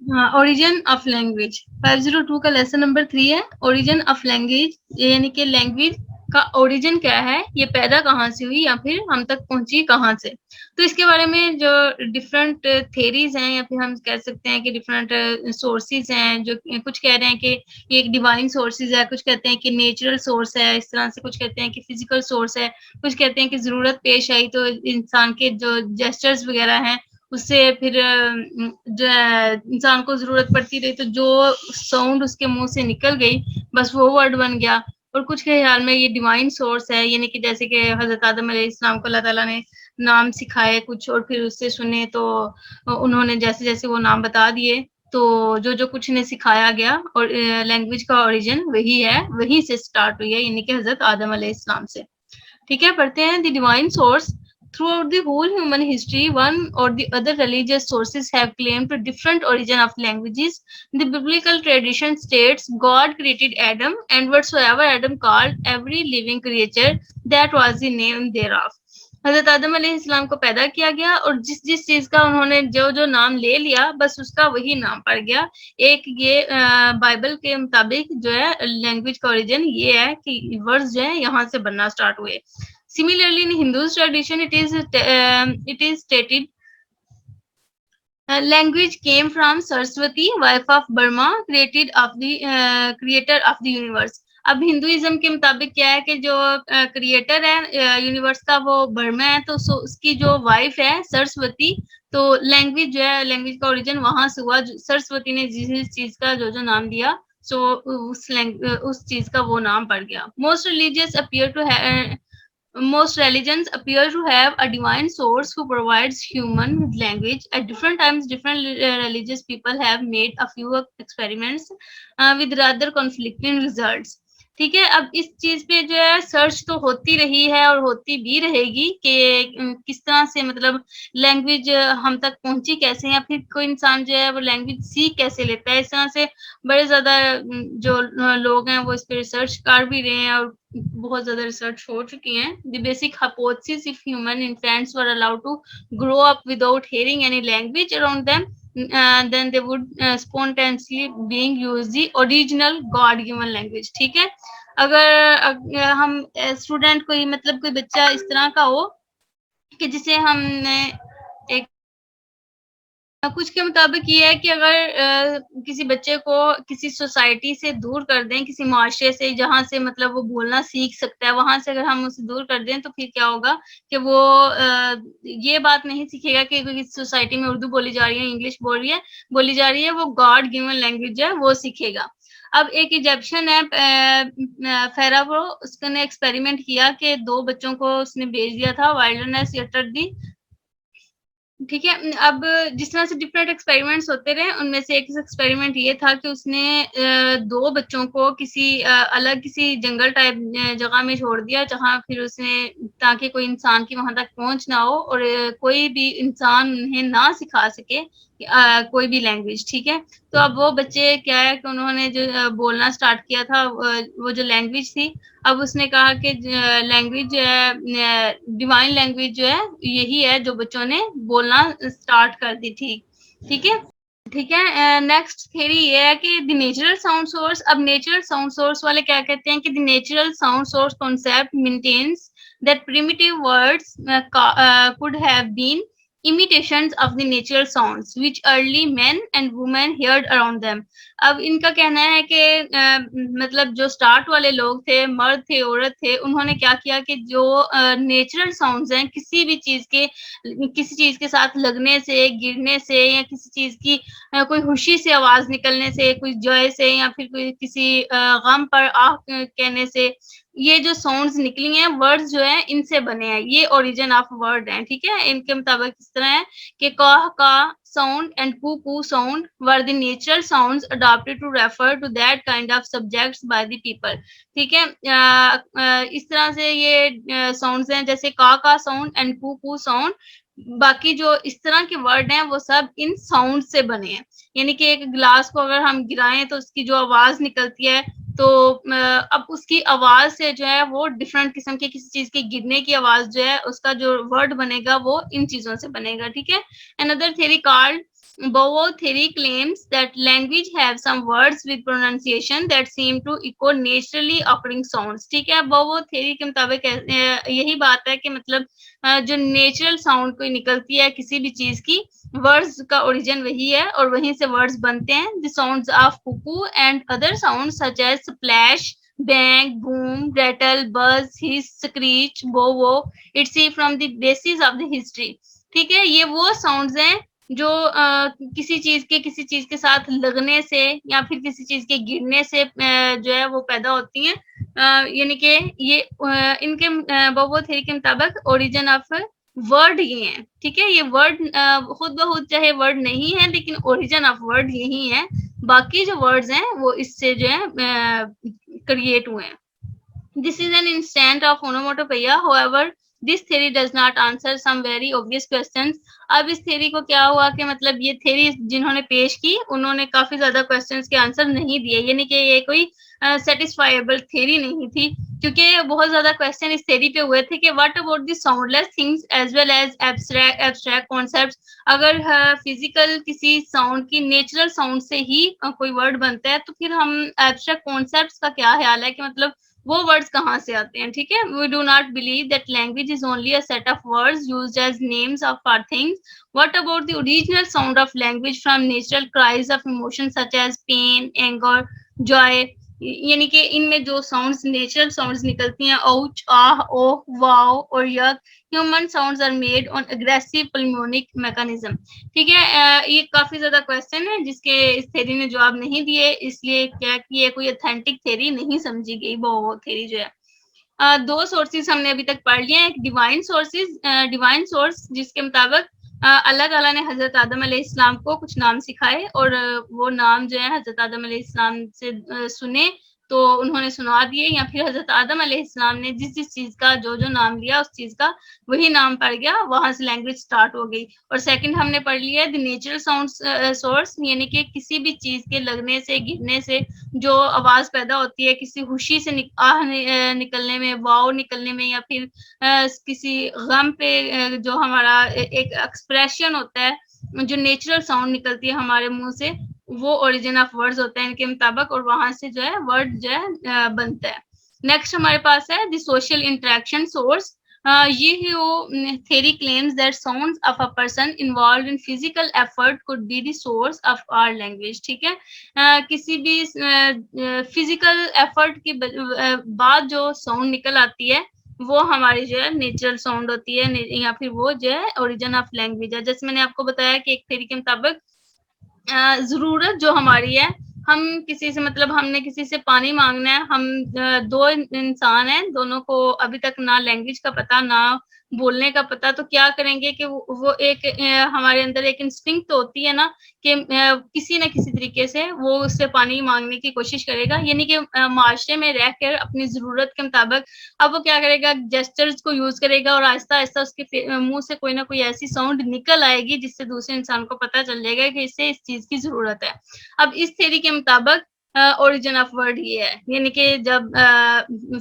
हाँ, origin of language 502 का lesson number 3 है ओरिजिन ऑफ लैंग्वेज, यानी कि लैंग्वेज का ओरिजिन क्या है, ये पैदा कहाँ से हुई या फिर हम तक पहुंची कहाँ से। तो इसके बारे में जो डिफरेंट थेरीज हैं या फिर हम कह सकते हैं कि डिफरेंट सोर्सेज हैं, जो कुछ कह रहे हैं कि ये एक डिवाइन सोर्सेज है, कुछ कहते हैं कि नेचुरल सोर्स है, इस तरह से कुछ कहते हैं कि फिजिकल सोर्स है, कुछ कहते हैं कि जरूरत पेश आई तो इंसान के जो जेस्चर्स वगैरह हैं उससे फिर जो इंसान को जरूरत पड़ती रही तो जो साउंड उसके मुंह से निकल गई बस वो वर्ड बन गया। और कुछ के ख्याल में ये डिवाइन सोर्स है, यानी कि जैसे कि हजरत आदम अलैहिस्सलाम को अल्लाह ताला ने नाम सिखाए कुछ और फिर उससे सुने तो उन्होंने जैसे जैसे वो नाम बता दिए, तो जो जो कुछ इन्हें सिखाया गया और लैंग्वेज का ओरिजिन वही है, वहीं से स्टार्ट हुई है, यानी कि हजरत आदम अलैहिस्सलाम से। ठीक है, पढ़ते हैं the divine source. Throughout the whole human history, one or the other religious sources have claimed a different origin of languages. The biblical tradition states God created Adam, and whatsoever Adam called every living creature, that was the name thereof. हजरत आदम अलैहिस्सलाम को पैदा किया गया और जिस जिस चीज का उन्होंने जो जो नाम ले लिया बस उसका वही नाम पड़ गया। एक ये बाइबल के मुताबिक जो है लैंग्वेज का ओरिजिन ये है कि वर्ड्स जो है यहाँ से बनना स्टार्ट हुए। Similarly, in Hindu tradition, it is stated language came from Saraswati, wife of Brahma, creator of the universe. अब हिंदुइज्म के मुताबिक क्या है कि जो क्रिएटर है यूनिवर्स का वो ब्रह्मा है, तो उसकी जो वाइफ है सरस्वती, तो लैंग्वेज जो है लैंग्वेज का ओरिजिन वहां से हुआ, सरस्वती ने जिस चीज का जो जो नाम दिया सो उस चीज का वो नाम पड़ गया। Most religions appear to have a divine source who provides human with language. At different times, different religious people have made a few experiments with rather conflicting results. ठीक है, अब इस चीज पे जो है सर्च तो होती रही है और होती भी रहेगी कि किस तरह से मतलब लैंग्वेज हम तक पहुंची कैसे, या फिर कोई इंसान जो है वो लैंग्वेज सीख कैसे लेता है। इस तरह से बड़े ज्यादा जो लोग हैं वो इस पे रिसर्च कर भी रहे हैं और बहुत ज्यादा रिसर्च हो चुकी है। The basic hypothesis if human infants were allowed to grow up without hearing any language around them, then they would spontaneously being use the original God given language। ठीक है, अगर हम स्टूडेंट कोई मतलब कोई बच्चा इस तरह का हो कि जिसे हमने एक कुछ के मुताबिक ये है कि अगर किसी बच्चे को किसी सोसाइटी से दूर कर दें, किसी मुआशरे से जहाँ से मतलब वो बोलना सीख सकता है, वहां से अगर हम उसे दूर कर दें तो फिर क्या होगा कि वो ये बात नहीं सीखेगा कि किसी सोसाइटी में उर्दू बोली जा रही है, इंग्लिश बोली जा रही है, वो गॉड गिवन लैंग्वेज है वो सीखेगा। अब एक इजिप्शियन है फेरावो, उसने एक्सपेरिमेंट किया कि 2 बच्चों को उसने भेज दिया था वाइल्डनेस या टर्दी। ठीक है, अब जिस तरह से डिफरेंट एक्सपेरिमेंट्स होते रहे उनमें से एक एक्सपेरिमेंट ये था कि उसने 2 बच्चों को किसी अलग किसी जंगल टाइप जगह में छोड़ दिया, जहां फिर उसने ताकि कोई इंसान की वहां तक पहुंच ना हो और कोई भी इंसान उन्हें ना सिखा सके कोई भी लैंग्वेज। ठीक है, तो अब वो बच्चे क्या है कि उन्होंने जो बोलना स्टार्ट किया था वो जो लैंग्वेज थी, अब उसने कहा कि लैंग्वेज जो है डिवाइन लैंग्वेज जो है यही है जो बच्चों ने बोलना स्टार्ट कर दी थी। ठीक है, ठीक है, नेक्स्ट थ्योरी ये है कि द नेचुरल साउंड सोर्स। अब नेचुरल साउंड सोर्स वाले क्या कहते हैं कि the natural sound source concept maintains that primitive words could have been imitations of the natural sounds which early men and women heard around them। अब इनका कहना है कि मतलब जो स्टार्ट वाले लोग थे, मर्द थे, औरत थे, उन्होंने क्या किया कि जो नेचुरल साउंड्स हैं किसी चीज के साथ लगने से, गिरने से या किसी चीज की कोई खुशी से आवाज निकलने से, कोई जॉय से या फिर कोई किसी गम पर आह कहने से, ये जो साउंड्स निकली हैं वर्ड्स जो है इनसे बने हैं, ये ओरिजिन ऑफ वर्ड है। ठीक है, इनके मुताबिक इस तरह है कि कह का sound and poo sound were the natural sounds adopted to refer to that kind of subjects by the people। ठीक है, इस तरह से ये साउंड्स हैं जैसे का साउंड एंड पू साउंड, बाकी जो इस तरह के वर्ड हैं वो सब इन साउंड से बने हैं। यानी कि एक गिलास को अगर हम गिराएं तो उसकी जो आवाज निकलती है, तो अब उसकी आवाज से जो है वो डिफरेंट किस्म के किसी चीज के गिरने की आवाज जो है उसका जो वर्ड बनेगा वो इन चीजों से बनेगा। ठीक है, another theory called Bowo theory claims that language have some words with pronunciation that seem to echo naturally occurring sounds. ठीक है, बोवो theory के मुताबिक यही बात है कि मतलब जो नेचुरल साउंड कोई निकलती है किसी भी चीज की, वर्ड्स का ओरिजिन वही है और वहीं से वर्ड्स बनते हैं. The sounds of cuckoo and other sounds such as splash, bang, boom, rattle, buzz, hiss, screech, bow wow, it's from the basis of the history. ठीक है, ये वो साउंड्स हैं जो किसी चीज के साथ लगने से या फिर किसी चीज के गिरने से जो है वो पैदा होती हैं. यानी कि ये इनके बोबो थ्योरी के मुताबिक ओरिजिन ऑफ वर्ड ये है. ठीक है, ये वर्ड खुद ब खुद चाहे वर्ड नहीं है लेकिन ओरिजिन ऑफ वर्ड यही है. बाकी जो वर्ड्स हैं वो इससे जो है क्रिएट हुए हैं. This is an instant of onomatopoeia. However this theory does not answer some very obvious questions. अब इस थ्योरी को क्या हुआ कि मतलब ये थ्योरी जिन्होंने पेश की उन्होंने काफी ज्यादा क्वेश्चंस के आंसर नहीं दिए, यानी कि ये कोई सेटिस्फाइबल थ्योरी नहीं थी, क्योंकि बहुत ज्यादा क्वेश्चन इस थ्योरी पे हुए थे कि what about the soundless things as well as abstract concepts. अगर फिजिकल किसी साउंड की नेचुरल साउंड से ही कोई वर्ड बनता है तो फिर हम एब्स्ट्रैक्ट कॉन्सेप्ट्स का क्या ख्याल है कि मतलब वो वर्ड्स कहाँ से आते हैं. ठीक है, we do not believe that language is only a set of words used as names of for things. What about the original sound of language from natural cries of emotion such as pain, anger, joy. यानी कि इनमें जो sounds natural sounds निकलती हैं, ouch, आह, ओह, wow और yuck. Human sounds are made on egressive pulmonic mechanism. ठीक है, ये काफी ज्यादा क्वेश्चन है जिसके इस थ्योरी ने जवाब नहीं दिए, इसलिए क्या कि ये कोई ऑथेंटिक थ्योरी नहीं समझी गई. वो थ्योरी जो है दो सोर्सेज हमने अभी तक पढ़ लिए हैं. एक डिवाइन सोर्स जिसके मुताबिक अल्लाह ताला ने हजरत आदम अलैहिस्सलाम को कुछ नाम सिखाए और वो नाम जो है हजरत आदम अलैहिस्सलाम से सुने तो उन्होंने सुना दिए, या फिर हजरत आदम अलैहिस्सलाम ने जिस जिस चीज का जो नाम लिया उस चीज का वही नाम पड़ गया, वहां से लैंग्वेज स्टार्ट हो गई. और सेकंड हमने पढ़ लिया द नेचुरल साउंड सोर्स, यानी कि किसी भी चीज के लगने से गिरने से जो आवाज पैदा होती है, किसी खुशी से निकलने में, वाव निकलने में, या फिर किसी गम पे जो हमारा एक एक्सप्रेशन होता है, जो नेचुरल साउंड निकलती है हमारे मुंह से, वो ओरिजिन ऑफ वर्ड्स होते हैं इनके मुताबिक और वहां से जो है वर्ड जो है बनता है. नेक्स्ट हमारे पास है द सोशल इंटरेक्शन सोर्स. ये वो theory claims that sounds of a person involved in physical effort could be the source of our language. ठीक है, किसी भी फिजिकल एफर्ट के बाद जो साउंड निकल आती है वो हमारी जो है नेचुरल साउंड होती है, या फिर वो जो है ओरिजिन ऑफ लैंग्वेज है. जैसे मैंने आपको बताया कि एक थ्योरी के मुताबिक जरूरत जो हमारी है, हम किसी से मतलब हमने किसी से पानी मांगना है, हम दो इंसान हैं, दोनों को अभी तक ना लैंग्वेज का पता ना बोलने का पता, तो क्या करेंगे कि वो एक हमारे अंदर एक इंस्टिंक्ट तो होती है ना कि किसी न किसी तरीके से वो उससे पानी मांगने की कोशिश करेगा, यानी कि माशरे में रहकर अपनी जरूरत के मुताबिक अब वो क्या करेगा, जेस्चर्स को यूज करेगा और आहिस्ता आहिस्ता उसके मुंह से कोई ना कोई ऐसी साउंड निकल आएगी जिससे दूसरे इंसान को पता चल जाएगा कि इसे इस चीज की जरूरत है. अब इस थ्योरी के मुताबिक ओरिजिन ऑफ वर्ड ये है, यानी कि जब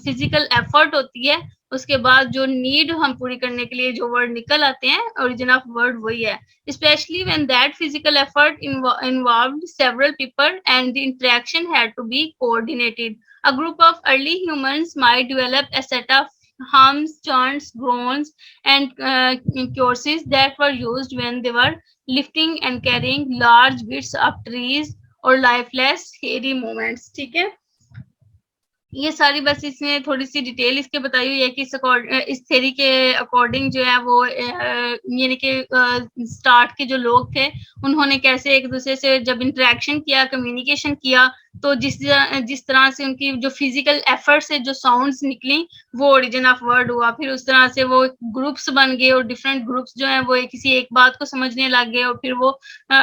फिजिकल एफर्ट होती है उसके बाद जो नीड हम पूरी करने के लिए जो वर्ड निकल आते हैं, ओरिजिन ऑफ वर्ड वही है. Especially when that physical effort involved several people and the interaction had to be coordinated. A group of early humans might develop a set of hums, chants, groans, and choruses that were used when they were lifting and carrying large bits of trees or lifeless hairy movements. ठीक है, ये सारी बस इसमें थोड़ी सी detail इसके बताई हुई है कि इस थ्योरी के अकॉर्डिंग जो है वो यानी कि स्टार्ट के जो लोग थे उन्होंने कैसे एक दूसरे से जब इंटरेक्शन किया, कम्युनिकेशन किया, तो जिस तरह से उनकी जो फिजिकल एफर्ट से जो साउंड्स निकली वो ओरिजिन ऑफ वर्ड हुआ. फिर उस तरह से वो ग्रुप्स बन गए और डिफरेंट ग्रुप्स जो है वो किसी एक बात को समझने लग गए और फिर वो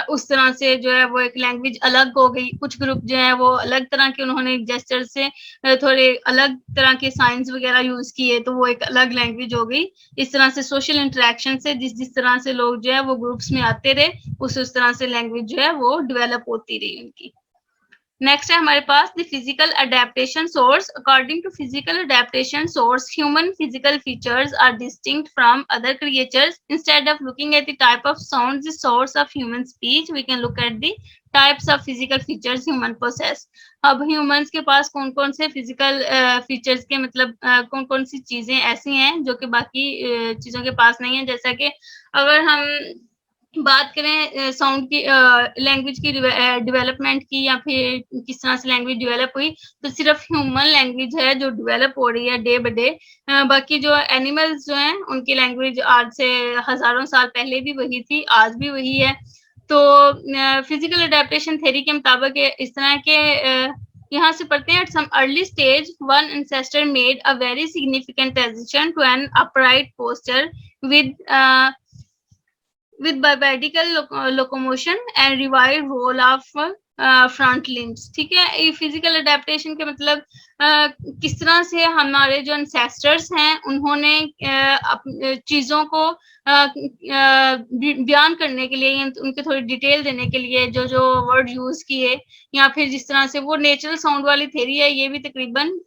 उस तरह से जो है वो एक लैंग्वेज अलग हो गई. कुछ ग्रुप जो है वो अलग तरह के उन्होंने जेस्चर से थोड़े अलग तरह के साइंस वगैरह यूज किए तो वो एक अलग लैंग्वेज हो गई. इस तरह से सोशल इंटरेक्शन से जिस तरह से लोग जो है वो ग्रुप्स में आते रहे उस तरह से लैंग्वेज जो है वो डेवलप होती रही उनकी. नेक्स्ट है हमारे पास the physical adaptation source. According to physical adaptation source, human physical features are distinct from other creatures. Instead of looking at the type of sound the source of human speech, we can look at the types of physical features human possess. अब humans के पास कौन कौन से physical features के मतलब कौन कौन सी चीजें ऐसी हैं जो कि बाकी चीजों के पास नहीं है। जैसा कि अगर हम बात करें साउंड की, लैंग्वेज की डेवलपमेंट की, या फिर किस तरह से लैंग्वेज डेवलप हुई, तो सिर्फ ह्यूमन लैंग्वेज है जो डेवलप हो रही है डे बाय डे। बाकी जो एनिमल्स जो हैं उनकी लैंग्वेज आज से हजारों साल पहले भी वही थी, आज भी वही है। तो फिजिकल अडेप्टेशन थ्योरी के मुताबिक इस तरह के यहाँ से पढ़ते हैं, at some early stage one ancestor made a very significant transition to an upright posture with bipedal locomotion and revived role of front limbs. ठीक है, ये फिजिकल अडेप्टेशन के मतलब किस तरह से हमारे जो एंसेस्टर्स हैं उन्होंने चीजों को बयान करने के लिए, उनके थोड़ी डिटेल देने के लिए जो जो वर्ड यूज किए, या फिर जिस तरह से वो नेचुरल साउंड वाली थ्योरी है, ये भी तकरीबन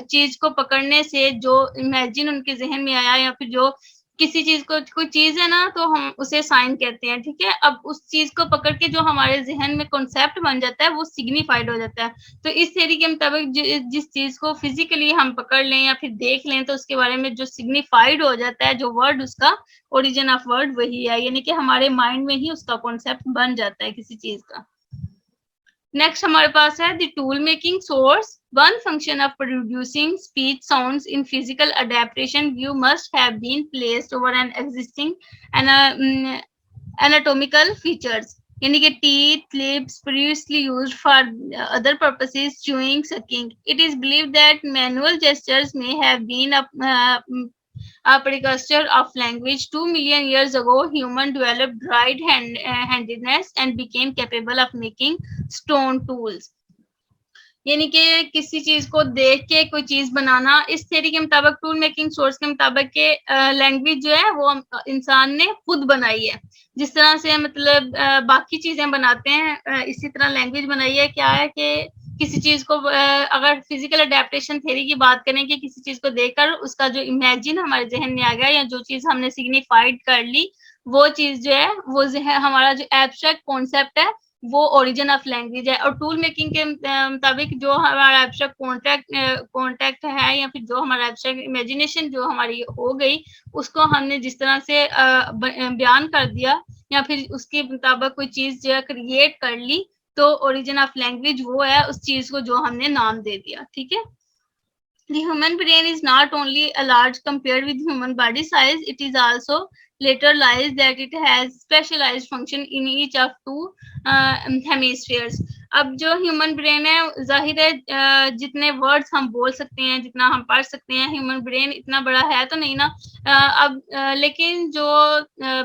चीज को पकड़ने से जो इमेजिन उनके जहन में आया, या फिर जो किसी चीज को, कोई चीज है ना तो हम उसे साइन कहते हैं। ठीक है, अब उस चीज को पकड़ के जो हमारे जहन में कॉन्सेप्ट बन जाता है वो सिग्निफाइड हो जाता है। तो इस थ्योरी के मुताबिक जिस चीज को फिजिकली हम पकड़ लें या फिर देख लें तो उसके बारे में जो सिग्निफाइड हो जाता है, जो वर्ड, उसका ओरिजिन ऑफ वर्ड वही है, यानी कि हमारे माइंड में ही उसका कॉन्सेप्ट बन जाता है किसी चीज का। नेक्स्ट हमारे पास है the tool making source. One function of producing speech sounds in physical adaptation view must have been placed over an existing anatomical features. यानी कि teeth, lips previously used for other purposes, chewing, sucking. It is believed that manual gestures may have been a precursor of language. 2 million years ago, humans developed right-handedness and became capable of making stone tools. यानी कि किसी चीज को देख के कोई चीज बनाना। इस थ्योरी के मुताबिक, टूल मेकिंग सोर्स के मुताबिक के लैंग्वेज जो है वो इंसान ने खुद बनाई है। जिस तरह से मतलब बाकी चीजें बनाते हैं, इसी तरह लैंग्वेज बनाई है। क्या है कि किसी चीज को अगर फिजिकल अडेप्टेशन थ्योरी की बात करें कि किसी चीज को देखकर उसका जो इमेजिन हमारे जहन में आ गया, या जो चीज हमने सिग्निफाइड कर ली, वो चीज जो है वो हमारा जो एब्स्ट्रैक्ट कॉन्सेप्ट है वो ओरिजिन ऑफ लैंग्वेज है। और टूल मेकिंग के मुताबिक जो हमारा एब्स्ट्रैक्ट कॉन्टेक्ट है, या फिर जो हमारा एब्स्ट्रैक्ट इमेजिनेशन जो हमारी हो गई, उसको हमने जिस तरह से बयान कर दिया, या फिर उसके मुताबिक कोई चीज जो है क्रिएट कर ली, तो ओरिजिन ऑफ लैंग्वेज वो है उस चीज को जो हमने नाम दे दिया। ठीक है, the human brain is not only a large compared with human body size, it is also later lies that it has specialized function in each of two hemispheres. अब जो ह्यूमन ब्रेन है, जाहिर है जितने वर्ड्स हम बोल सकते हैं, जितना हम पढ़ सकते हैं, ह्यूमन ब्रेन इतना बड़ा है तो नहीं ना। अब लेकिन जो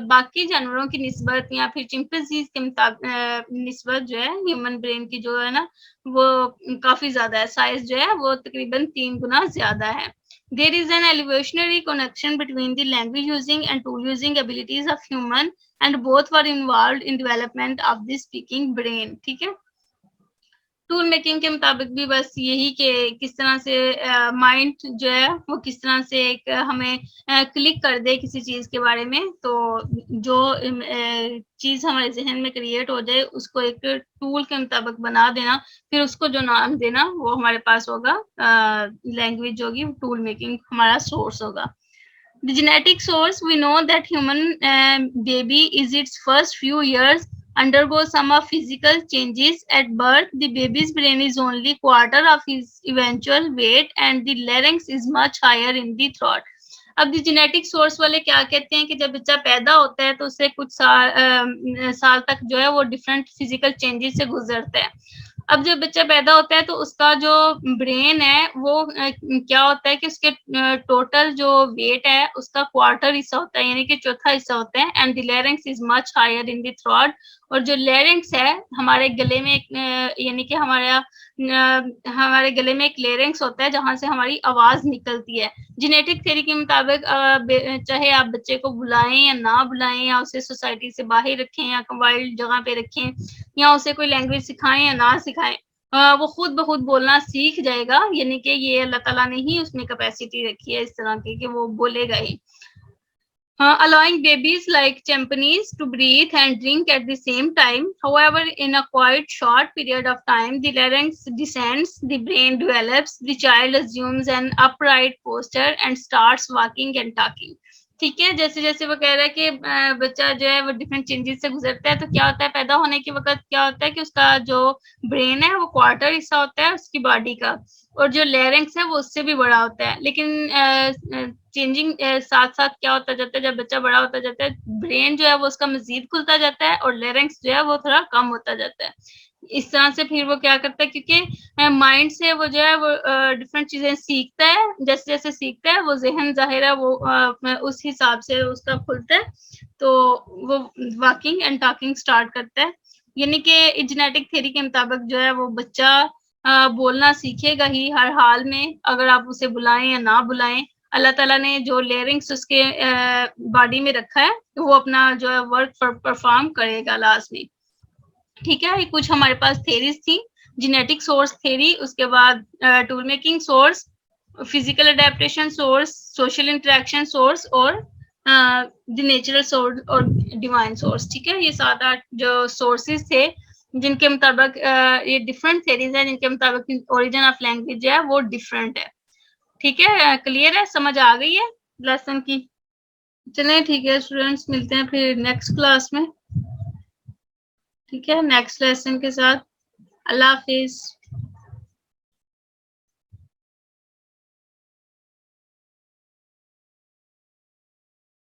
बाकी जानवरों की निस्बत या फिर चिंपैंजीज के निस्बत जो है ह्यूमन ब्रेन की जो है ना, वो काफी ज्यादा है। साइज जो है वो तकरीबन 3 गुना ज्यादा है। There is an evolutionary connection between the language using and tool using abilities of human, and both were involved in development of the speaking brain. ठीक है, टूल मेकिंग के मुताबिक भी बस यही कि किस तरह से माइंड जो है वो किस तरह से एक हमें क्लिक कर दे किसी चीज के बारे में, तो जो चीज हमारे जहन में क्रिएट हो जाए उसको एक टूल के मुताबिक बना देना, फिर उसको जो नाम देना वो हमारे पास होगा, लैंग्वेज होगी, टूल मेकिंग हमारा सोर्स होगा। The genetic source, we know that human baby is its first few years undergo some of physical changes at birth. The baby's brain is only quarter of his eventual weight and the larynx is much higher in the throat. अब दी genetic source वाले क्या कहते हैं कि जब बच्चा पैदा होता है तो उसे कुछ साल तक जो है वो डिफरेंट फिजिकल चेंजेस से गुजरता है। अब जब बच्चा पैदा होता है तो उसका जो ब्रेन है वो क्या होता है कि उसके टोटल जो वेट है उसका क्वार्टर हिस्सा होता है, यानी कि चौथा हिस्सा होता है। And the larynx is much higher in the throat, और जो लैरिंक्स है हमारे गले में यानी कि हमारे गले में एक लैरिंक्स होता है जहां से हमारी आवाज निकलती है। जेनेटिक थ्योरी के मुताबिक चाहे आप बच्चे को बुलाएं या ना बुलाएं, या उसे सोसाइटी से बाहर रखें या वाइल्ड जगह पे रखें, या उसे कोई लैंग्वेज सिखाएं या ना सिखाएं, वो खुद ब खुद बोलना सीख जाएगा, यानी कि ये अल्लाह ताला ने ही उसमें कैपेसिटी रखी है इस तरह की कि वो बोलेगा ही। Allowing babies like chimpanzees to breathe and drink at the same time. However, in a quite short period of time, the larynx descends, the brain develops, the child assumes an upright posture and starts walking and talking. ठीक है, जैसे जैसे वो कह रहा है कि बच्चा जो है वो डिफरेंट चेंजेस से गुजरता है, तो क्या होता है पैदा होने के वक्त क्या होता है कि उसका जो ब्रेन है वो क्वार्टर हिस्सा होता है उसकी बॉडी का, और जो लेरिंक्स है वो उससे भी बड़ा होता है। लेकिन चेंजिंग साथ साथ क्या होता जाता है, जब बच्चा बड़ा होता जाता है ब्रेन जो है वो उसका मजीद खुलता जाता है और लेरिंक्स जो है वो थोड़ा कम होता जाता है। इस तरह से फिर वो क्या करता है, क्योंकि माइंड से वो जो है वो डिफरेंट चीजें सीखता है, जैसे जैसे सीखता है वो जहन जाहिर है वो उस हिसाब से उसका खुलता है, तो वो वॉकिंग एंड टॉकिंग स्टार्ट करता है। यानी कि जेनेटिक थ्योरी के मुताबिक जो है वो बच्चा बोलना सीखेगा ही हर हाल में, अगर आप उसे बुलाएं या ना बुलाएं। अल्लाह ताला ने जो लेयरिंग्स उसके बॉडी में रखा है वो अपना जो है वर्क परफॉर्म करेगा लास्ट में। ठीक है, ये कुछ हमारे पास थेरीज थी, जेनेटिक सोर्स थेरी, उसके बाद tool making source, physical adaptation source, social interaction source और द नेचुरल सोर्स और डिवाइन सोर्स। ठीक है, ये 7-8 जो सोर्सेज थे जिनके मुताबिक ये डिफरेंट थेरीज हैं जिनके मुताबिक ओरिजिन ऑफ लैंग्वेज है वो डिफरेंट है। ठीक है, क्लियर है, समझ आ गई है लेसन की? चलें ठीक है स्टूडेंट्स, मिलते हैं फिर नेक्स्ट क्लास में। ठीक है, नेक्स्ट लेसन के साथ। अल्लाह हाफिज।